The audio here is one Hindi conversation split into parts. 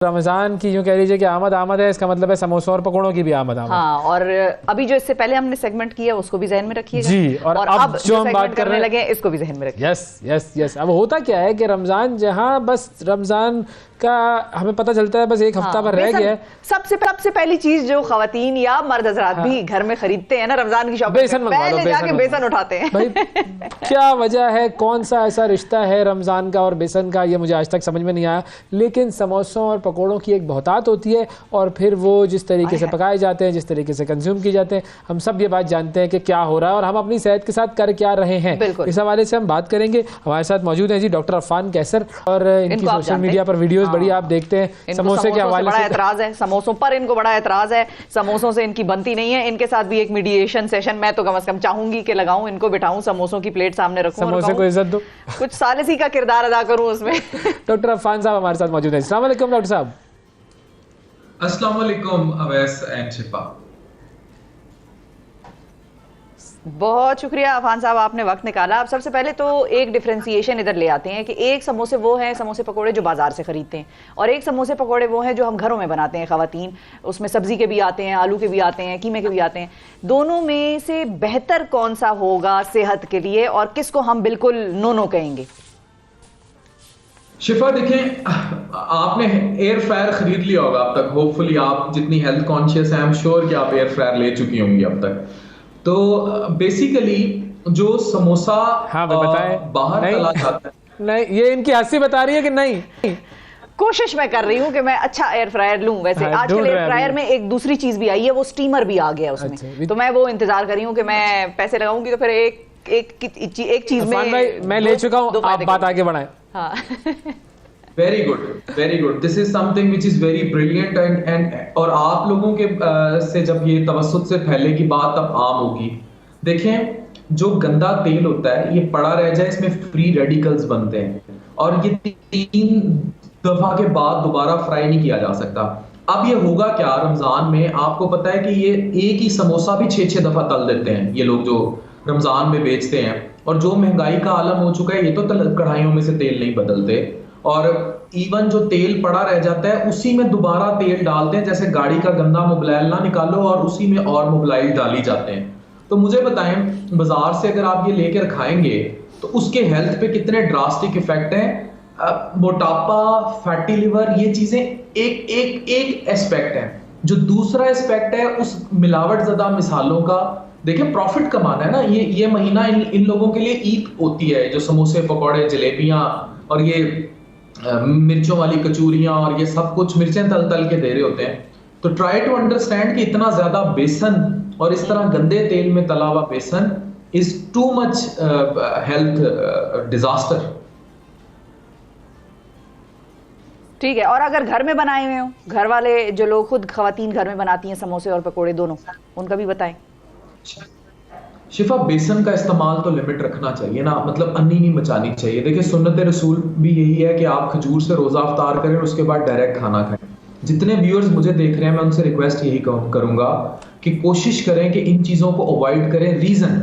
रमजान की यूं कह लीजिए कि आमद है, इसका मतलब है समोसों और पकौड़ों की भी आमद। हाँ, और अभी जो इससे पहले हमने सेगमेंट किया उसको भी जहन में रखिएगा जी। और अब जो हम बात करने लगे इसको भी जहन में रखिए। Yes yes yes. अब होता क्या है कि रमजान जहां बस रमजान का हमें पता चलता है बस एक हफ्ता भर रह गया है। सबसे पहली चीज जो खवातीन या मर्द हजरात भी घर में खरीदते हैं ना रमजान की शॉपिंग, पहले जाके बेसन उठाते हैं। भाई क्या वजह है, कौन सा ऐसा रिश्ता है रमजान का और बेसन का, ये मुझे आज तक समझ में नहीं आया। लेकिन समोसों और पकौड़ों की एक बहुतात होती है और फिर वो जिस तरीके से पकाए जाते हैं, जिस तरीके से कंज्यूम किए जाते हैं, हम सब ये बात जानते हैं कि क्या हो रहा है और हम अपनी सेहत के साथ कर क्या रहे हैं। इस हवाले से हम बात करेंगे। हमारे साथ मौजूद हैं जी डॉक्टर अफान कैसर, और इनकी सोशल मीडिया पर वीडियोस बड़ी आप देखते हैं। समोसे के हवाले से एतराज है, समोसों पर इनको बड़ा एतराज है, समोसों से इनकी बनती नहीं है। इनके साथ भी एक मीडिएशन सेशन मैं तो कम से कम चाहूंगी कि लगाऊं, इनको बिठाऊं, समोसों की प्लेट सामने रखूं, समोसे को इज्जत दो, कुछ सालिसी का किरदार अदा करूं उसमें। डॉक्टर अफान साहब हमारे साथ मौजूद हैं। अस्सलाम वालेकुम डॉक्टर साहब। अस्सलाम वालेकुम अवैस एंड शिफा। बहुत शुक्रिया अफान साहब, आपने वक्त निकाला। आप सबसे पहले तो एक डिफरेंशिएशन इधर ले आते हैं कि एक समोसे वो हैं, समोसे पकोड़े जो बाजार से खरीदते हैं, और एक समोसे पकोड़े वो हैं जो हम घरों में बनाते हैं खवातीन। उसमें सब्जी के भी आते हैं, आलू के भी आते हैं, कीमे के भी आते हैं। दोनों में से बेहतर कौन सा होगा सेहत के लिए और किसको हम बिल्कुल नो कहेंगे? शिफा देखें, आपने एयर फ्रायर खरीद लिया होगा अब तक। होपफुली आप जितनी हेल्थ कॉन्शियस हैं, आई एम श्योर कि आप एयर फ्रायर ले चुकी होंगी अब तक। तो बेसिकली जो समोसा बाहर तला जाता है, नहीं ये इनकी हंसी बता रही है कि नहीं। कोशिश मैं कर रही हूँ कि मैं अच्छा एयर फ्रायर लूं। वैसे आजकल एयर फ्रायर में एक दूसरी चीज भी आई है, वो स्टीमर भी आ गया उसमें। अच्छा, तो मैं वो इंतजार कर रही हूँ कि मैं पैसे लगाऊंगी तो फिर एक चीज में मैं ले चुका हूँ, आप बात आगे बढ़ाएं। हाँ। Very good. This is something which is very brilliant and और आप लोगों के से जब ये तवज्जुह से फैलेगी बात तब आम होगी। देखें, जो गंदा तेल होता है ये पड़ा रह जाए, इसमें फ्री रेडिकल्स बनते हैं और ये 3 दफा के बाद दोबारा फ्राई नहीं किया जा सकता। अब ये होगा क्या रमजान में, आपको पता है कि ये एक ही समोसा भी 6-6 दफा तल देते हैं ये लोग जो रमजान में बेचते हैं। और जो महंगाई का आलम हो चुका है, ये तो कढ़ाइयों में से तेल नहीं बदलते और इवन जो तेल पड़ा रह जाता है उसी में दोबारा तेल डालते हैं। जैसे गाड़ी का गंदा मोबिलाइल ना निकालो और उसी में और मोबिलाइल डाली जाते हैं। तो मुझे बताएं, बाजार से अगर आप ये लेकर खाएंगे तो उसके हेल्थ पे कितने ड्रास्टिक इफेक्ट हैं। मोटापा, फैटी लिवर, ये चीजें एक एस्पेक्ट है। जो दूसरा एस्पेक्ट है उस मिलावट ज़दा मिसालों का, देखिए प्रॉफिट कमाना है ना। ये महीना इन लोगों के लिए ईद होती है, जो समोसे पकौड़े जलेबियां और ये मिर्चों वाली कचूरियां और ये सब कुछ मिर्चें तल के दे रहे होते हैं। तो ट्राई टू अंडरस्टैंड कि इतना ज्यादा बेसन और इस तरह गंदे तेल में तला हुआ बेसन is too much health disaster. ठीक है, और अगर घर में बनाए हुए हो, घर वाले जो लोग खुद खवातीन घर में बनाती हैं समोसे और पकोड़े दोनों, उनका भी बताएं। शिफा, बेसन का इस्तेमाल तो लिमिट रखना चाहिए ना, मतलब अन्नी नहीं मचानी चाहिए। देखिए सुन्नत रसूल भी यही है कि आप खजूर से रोजा अफ्तार करें और उसके बाद डायरेक्ट खाना खाएं। जितने व्यूअर्स मुझे देख रहे हैं मैं उनसे रिक्वेस्ट यही करूंगा कि कोशिश करें कि इन चीजों को अवॉइड करें। रीजन,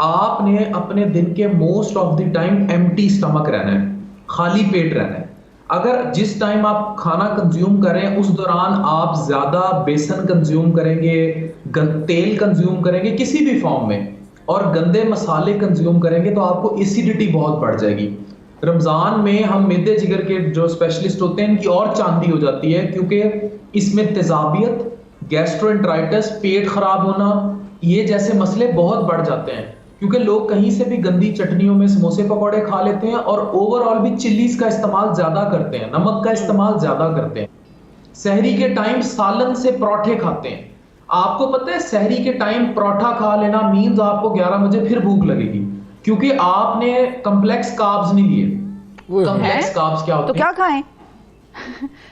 आपने अपने दिन के most of the time empty stomach रहना है, खाली पेट रहना है। अगर जिस टाइम आप खाना कंज्यूम करें उस दौरान आप ज्यादा बेसन कंज्यूम करेंगे, तेल कंज्यूम करेंगे किसी भी फॉर्म में, और गंदे मसाले कंज्यूम करेंगे तो आपको एसिडिटी बहुत बढ़ जाएगी। रमजान में हम मैदे जिगर के जो स्पेशलिस्ट होते हैं इनकी और चांदी हो जाती है, क्योंकि इसमें तेजाबियत, गैस्ट्रोएंटराइटिस, पेट खराब होना, ये जैसे मसले बहुत बढ़ जाते हैं। क्योंकि लोग कहीं से भी गंदी चटनियों में समोसे पकौड़े खा लेते हैं और ओवरऑल भी चिल्लीज का इस्तेमाल ज्यादा करते हैं, नमक का इस्तेमाल ज्यादा करते हैं। सहरी के टाइम सालन से परोठे खाते हैं। आपको पता है सहरी के टाइम परोठा खा लेना मीन्स आपको 11 बजे फिर भूख लगेगी, क्योंकि आपने कॉम्प्लेक्स कार्ब्स नहीं लिए। कॉम्प्लेक्स कार्ब्स क्या होते हैं? तो क्या खाएं?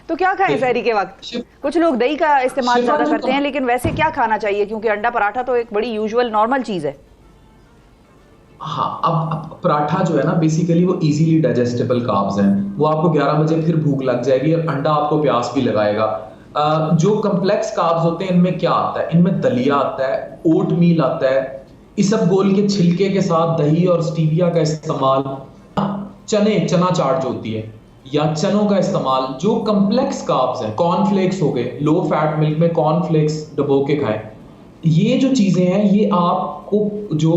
तो क्या खाएं सहरी के वक्त? कुछ लोग दही का इस्तेमाल ज्यादा करते हैं, लेकिन वैसे क्या खाना चाहिए? क्योंकि अंडा पराठा तो एक बड़ी यूजुअल नॉर्मल चीज है। हाँ, अब पराठा जो है ना बेसिकली वो इजीली डाइजेस्टेबल कार्ब्स हैं, वो आपको 11 बजे फिर भूख लग जाएगी और अंडा आपको प्यास भी लगाएगा। जो कॉम्प्लेक्स कार्ब्स होते हैं इनमें क्या आता है? इनमें दलिया आता है, ओट मील आता है, इसबगोल के छिलके के साथ दही और स्टीविया का इस्तेमाल, चना चाट जो होती है, या चनों का इस्तेमाल, जो कम्प्लेक्स कार्ब्स हैं, कॉर्नफ्लेक्स हो गए, लो फैट मिल्क में कॉर्नफ्लेक्स डबो के खाएं। ये जो चीजें हैं ये आपको जो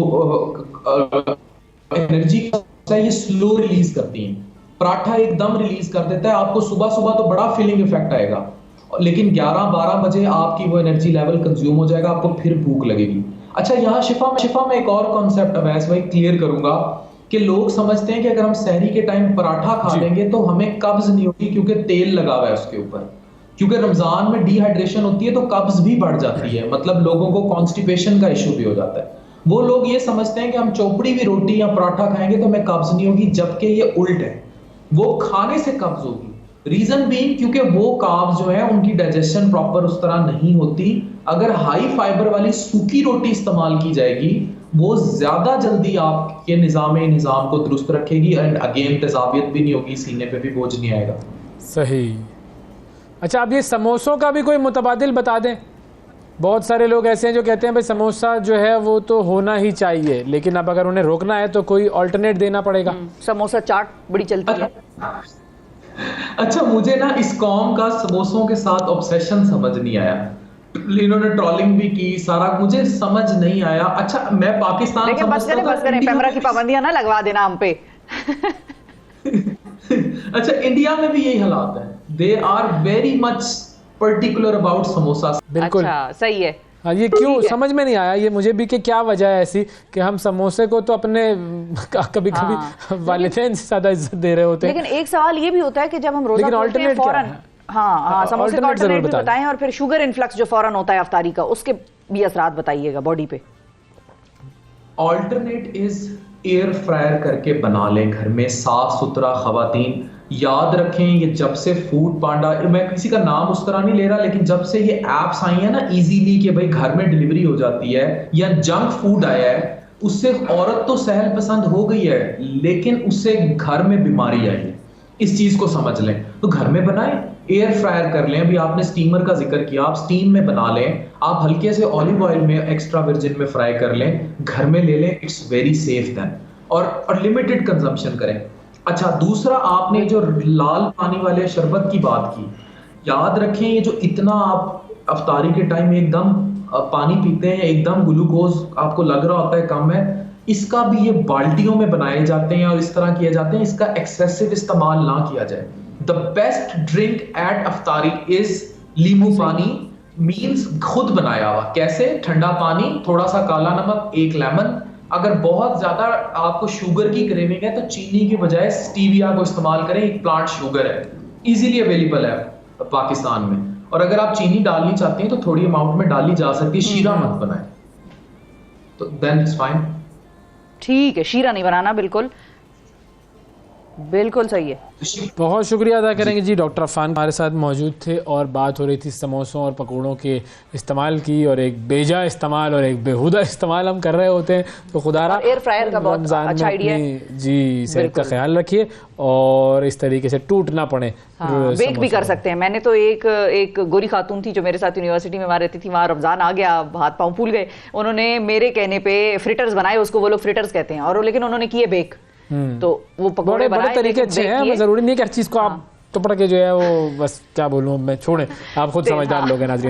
एनर्जी है ये स्लो रिलीज करती हैं। पराठा एकदम रिलीज कर देता है आपको, सुबह सुबह तो बड़ा फीलिंग इफेक्ट आएगा, लेकिन 11-12 बजे आपकी वो एनर्जी लेवल कंज्यूम हो जाएगा, आपको फिर भूख लगेगी। अच्छा, यहाँ शिफा में एक और कॉन्सेप्ट अवैस भाई क्लियर करूंगा कि लोग समझते हैं कि अगर हम सहरी के टाइम पराठा खा लेंगे तो हमें कब्ज नहीं होगी क्योंकि तेल लगा हुआ है उसके ऊपर। क्योंकि रमजान में डिहाइड्रेशन होती है तो कब्ज भी बढ़ जाती है, मतलब लोगों को कॉन्स्टिपेशन का इश्यू भी हो जाता है। वो लोग ये समझते हैं कि हम चौपड़ी हुई रोटी या पराठा खाएंगे तो हमें कब्ज नहीं होगी, जबकि ये उल्ट है, वो खाने से कब्ज होगी। रीजन भी क्योंकि वो कार्ब्स जो है उनकी डाइजेशन प्रॉपर उस तरह नहीं होती। अगर हाई फाइबर वाली सूखी रोटी इस्तेमाल की जाएगी वो ज्यादा जल्दी आपके निजाम को दुरुस्त रखेगी, एंड अगेन तेजाबियत भी नहीं होगी, सीने पे भी बोझ नहीं आएगा। सही। अच्छा, अब ये समोसों का भी कोई मुतबादिल बता दें। बहुत सारे लोग ऐसे हैं जो कहते हैं भाई समोसा जो है वो तो होना ही चाहिए, लेकिन अब अगर उन्हें रोकना है तो कोई ऑल्टरनेट देना पड़ेगा। समोसा चाट बड़ी चलती है। अच्छा, मुझे ना इस कौम का समोसों के साथ ऑब्सेशन समझ नहीं आया। इन्होंने ट्रोलिंग भी की, सारा मुझे समझ नहीं आया। अच्छा, मैं पाकिस्तान लेकिन बस करें कैमरा की पाबंदियां ना लगवा देना हम पे। अच्छा, इंडिया में भी यही हालात है, they are very much particular about samosa. बिल्कुल। अच्छा, सही है। हाँ, ये क्यों समझ में नहीं आया ये मुझे भी कि क्या वजह है ऐसी कि हम समोसे को तो अपने कभी कभी वालिदैन से ज्यादा इज्जत दे रहे होते हैं। लेकिन एक सवाल ये भी होता है कि जब हम रोजा खोलते हैं फौरन, हाँ, समोसे का ऑल्टरनेट भी बताएं, और फिर शुगर इन्फ्लक्स जो फौरन होता है अफ्तारी का, उसके भी असरात बताइएगा बॉडी पे। ऑल्टरनेट इज एयर फ्रायर करके बना लें घर में, साफ सुथरा। खवातीन याद रखें, ये जब से फूड पांडा, मैं किसी का नाम उस तरह नहीं ले रहा, लेकिन जब से ये एप्स आई है ना इजीली कि भाई घर में डिलीवरी हो जाती है, या जंक फूड आया है, उससे औरत तो सहल पसंद हो गई है लेकिन उससे घर में बीमारी आई है। इस चीज को समझ लें, तो घर में बनाएं, एयर फ्रायर कर लें। अभी आपने स्टीमर का जिक्र किया, आप स्टीम में बना लें, आप हल्के से ऑलिव ऑयल में एक्स्ट्रा वर्जिन में फ्राई कर लें, घर में ले लें, इट्स वेरी सेफ देन, और लिमिटेड कंजम्पशन करें। अच्छा, दूसरा, आपने जो लाल पानी वाले शरबत की बात की, याद रखें ये जो इतना आप अफ्तारी के टाइम एकदम पानी पीते हैं, एकदम ग्लूकोज आपको लग रहा होता है कम है, इसका भी ये बाल्टियों में बनाए जाते हैं और इस तरह किए जाते हैं, इसका एक्सेसिव इस्तेमाल ना किया जाए। The best drink at iftari is limbu pani, means खुद बनाया हुआ। कैसे? ठंडा पानी, थोड़ा सा काला नमक, एक लेमन। अगर बहुत ज्यादा आपको शुगर की क्रेविंग है तो चीनी की बजाय स्टीविया को इस्तेमाल करें, एक प्लांट शुगर है, इजीली अवेलेबल है पाकिस्तान में। और अगर आप चीनी डालनी चाहते हैं तो थोड़ी अमाउंट में डाली जा सकती है, शीरा मत बनाएं, तो देन इट्स फाइन। ठीक है, शीरा नहीं बनाना, बिल्कुल बिल्कुल सही है। बहुत शुक्रिया अदा करेंगे जी। डॉक्टर अफान हमारे साथ मौजूद थे और बात हो रही थी समोसों और पकौड़ों के इस्तेमाल की, और एक बेजा इस्तेमाल और एक बेहुदा इस्तेमाल हम कर रहे होते हैं, तो खुदारा एयर फ्रायर का बहुत अच्छा आइडिया है जी। सेहत का ख्याल रखिए और इस तरीके से टूट ना पड़े। हाँ, बेक भी कर सकते हैं। मैंने तो एक गोरी खातून थी जो मेरे साथ यूनिवर्सिटी में वहाँ रहती थी, वहाँ रमजान आ गया, हाथ पाँव फूल गए, उन्होंने मेरे कहने पे फ्रिटर्स बनाए, उसको वो लोग फ्रिटर्स कहते हैं, और लेकिन उन्होंने किए बेक, तो वो पकौड़े बड़े तरीके अच्छे हैं। जरूरी नहीं कि हर चीज को आप तो पड़ के जो है वो, बस क्या बोलूं मैं, छोड़ें, आप खुद समझदार लोग हैं नाज़रीन।